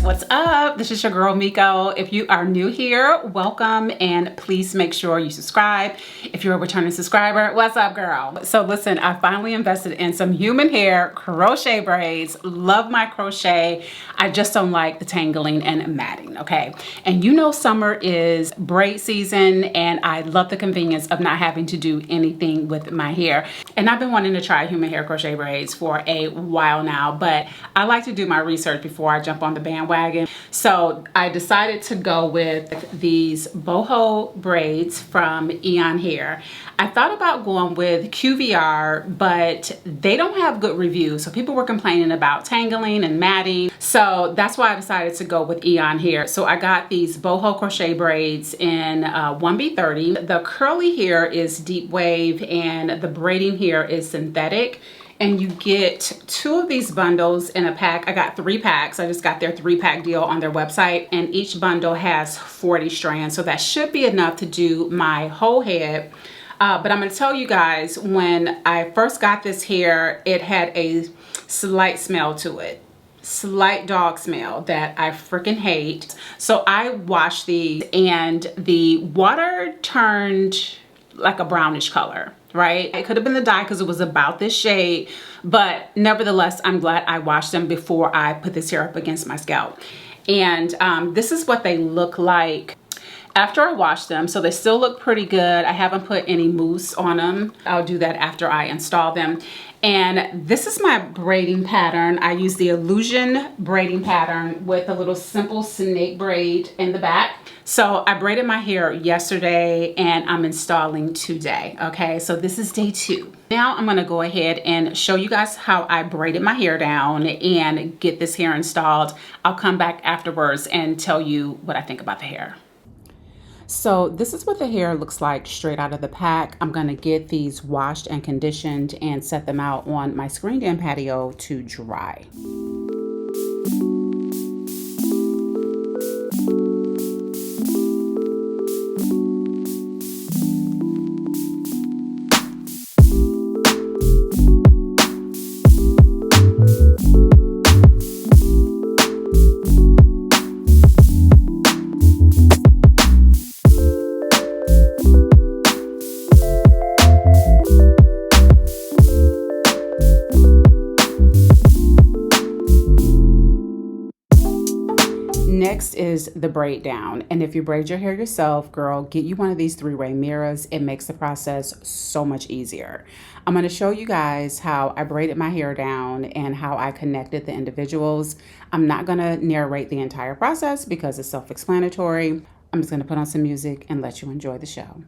What's up? This is your girl Miko. If you are new here, welcome, and please make sure you subscribe. If you're a returning subscriber, what's up, girl? So listen, I finally invested in some human hair crochet braids. Love my crochet. I just don't like the tangling and matting, okay? And you know summer is braid season, and I love the convenience of not having to do anything with my hair. And I've been wanting to try human hair crochet braids for a while now, but I like to do my research before I jump on the bandwagon. So I decided to go with these boho braids from Eayon hair. I thought about going with QVR, but they don't have good reviews. So people were complaining about tangling and matting. So that's why I decided to go with Eayon hair. So I got these boho crochet braids in 1B30. The curly hair is deep wave and the braiding hair is synthetic. And you get 2 of these bundles in a pack. I got 3 packs. I just got their 3-pack deal on their website, and each bundle has 40 strands. So that should be enough to do my whole head. But I'm gonna tell you guys, when I first got this hair, it had a slight smell to it. Slight dog smell that I freaking hate. So I washed these and the water turned like a brownish color, right? It could have been the dye because it was about this shade, but nevertheless, I'm glad I washed them before I put this hair up against my scalp. And this is what they look like after I wash them. So they still look pretty good. I haven't put any mousse on them. I'll do that after I install them. And this is my braiding pattern. I use the Illusion braiding pattern with a little simple snake braid in the back. So I braided my hair yesterday and I'm installing today. Okay, so this is day 2. Now I'm gonna go ahead and show you guys how I braided my hair down and get this hair installed. I'll come back afterwards and tell you what I think about the hair. So this is what the hair looks like straight out of the pack. I'm gonna get these washed and conditioned and set them out on my screened-in patio to dry. Next is the braid down. And if you braid your hair yourself, girl, get you one of these 3-way mirrors. It makes the process so much easier. I'm going to show you guys how I braided my hair down and how I connected the individuals. I'm not going to narrate the entire process because it's self-explanatory. I'm just going to put on some music and let you enjoy the show.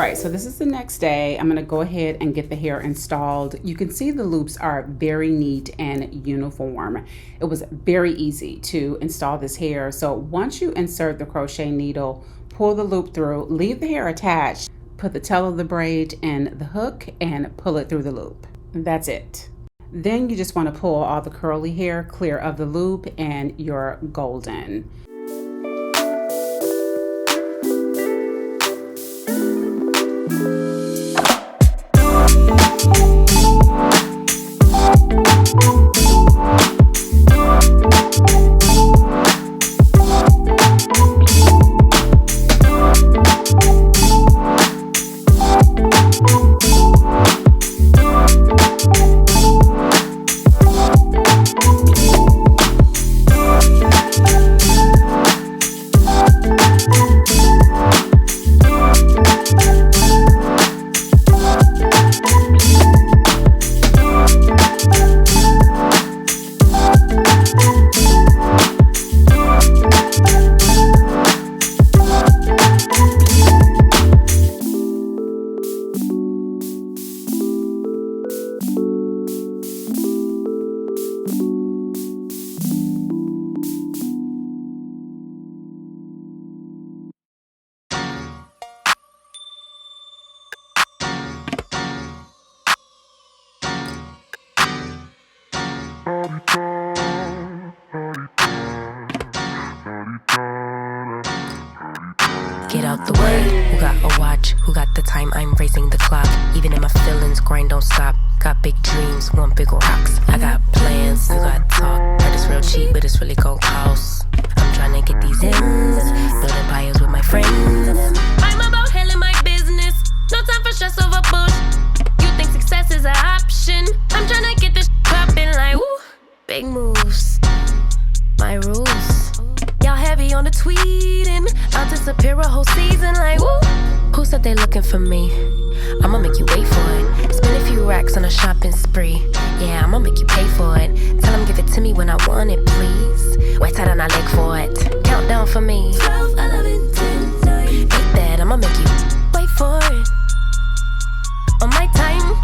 right, so this is the next day. I'm gonna go ahead and get the hair installed. You can see the loops are very neat and uniform. It was very easy to install this hair. So once you insert the crochet needle, pull the loop through, leave the hair attached, put the tail of the braid in the hook and pull it through the loop. That's it. Then you just want to pull all the curly hair clear of the loop and you're golden. Get out the way, who got a watch, who got the time, I'm racing the clock. Even in my feelings, grind don't stop. Got big dreams, want big rocks. I got plans, you got talk. Heard it's real cheap, but it's really gon' cost. I'm trying to get these ends, building empires with my friends. I'm about handling my business, no time for stress over bush. You think success is an option? I'm trying to get this poppin' like woo. Big moves, my rules. Y'all heavy on the tweeting. I'll disappear a whole season like woo. Who said they looking for me? I'ma make you wait for it. Spend a few racks on a shopping spree. Yeah, I'ma make you pay for it. Tell them give it to me when I want it, please. Wait tight on I leg for it. Countdown for me. 12, 11, 10, 9. Eat that, I'ma make you wait for it. On my time.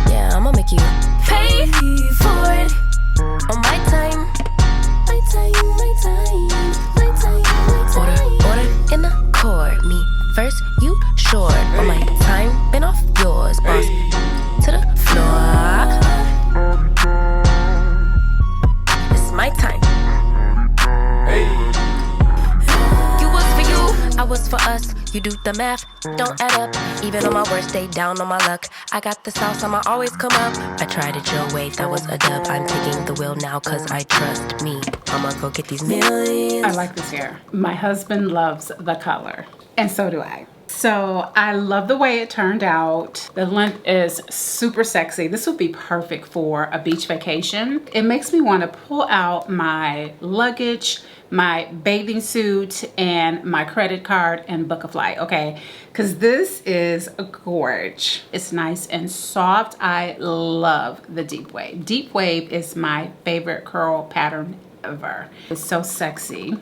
Yeah, I'ma make you pay for it. On my time. My time, my time, my time, my time. Order in the court. Me first, you short. On my time, been off yours, boss. To the floor. It's my time. You was for you, I was for us. You do the math, don't add up. Even on my worst day, down on my luck. I got the sauce, I'ma always come up. I tried it your way, that was a dub. I'm taking the wheel now, cause I trust me. I'ma go get these millions. I like this hair. My husband loves the color, and so do I. So I love the way it turned out. The length is super sexy. This would be perfect for a beach vacation. It makes me want to pull out my luggage, my bathing suit, and my credit card and book a flight, okay? Because this is a gorge. It's nice and soft. I love the deep wave. Deep wave is my favorite curl pattern ever. It's so sexy.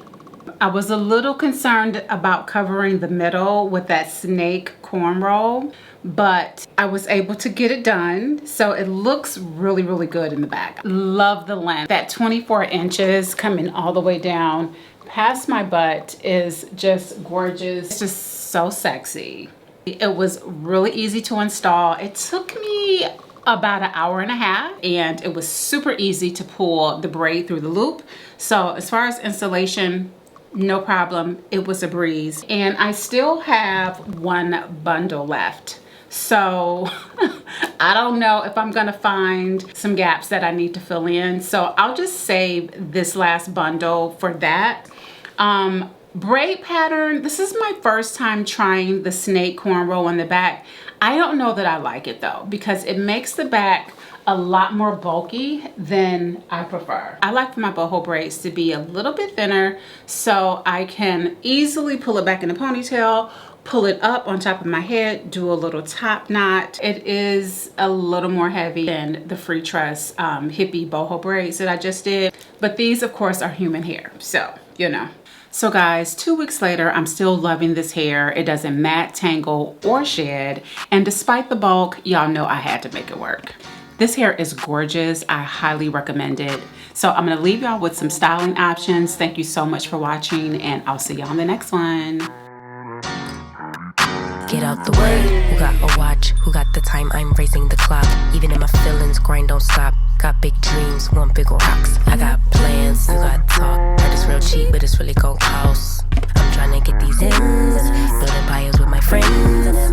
I was a little concerned about covering the middle with that snake cornrow, but I was able to get it done. So it looks really, really good in the back. Love the length. That 24 inches coming all the way down past my butt is just gorgeous. It's just so sexy. It was really easy to install. It took me about an hour and a half, and it was super easy to pull the braid through the loop. So as far as installation, no problem. It was a breeze. And I still have one bundle left. So I don't know if I'm gonna find some gaps that I need to fill in. So I'll just save this last bundle for that. Braid pattern, this is my first time trying the snake cornrow on the back. I don't know that I like it though, because it makes the back a lot more bulky than I prefer. I like for my boho braids to be a little bit thinner so I can easily pull it back in a ponytail, pull it up on top of my head, do a little top knot. It is a little more heavy than the free truss hippie boho braids that I just did. But these of course are human hair, so you know. So guys, 2 weeks later, I'm still loving this hair. It doesn't mat, tangle, or shed. And despite the bulk, y'all know I had to make it work. This hair is gorgeous. I highly recommend it. So I'm gonna leave y'all with some styling options. Thank you so much for watching, and I'll see y'all in the next one. Get out the way, who got a watch, who got the time, I'm raising the clock. Even in my feelings, grind don't stop. Got big dreams, want big rocks. I got plans, you got talk. Heard it's real cheap, but it's really gon' cost. I'm trying to get these ends, building empires with my friends.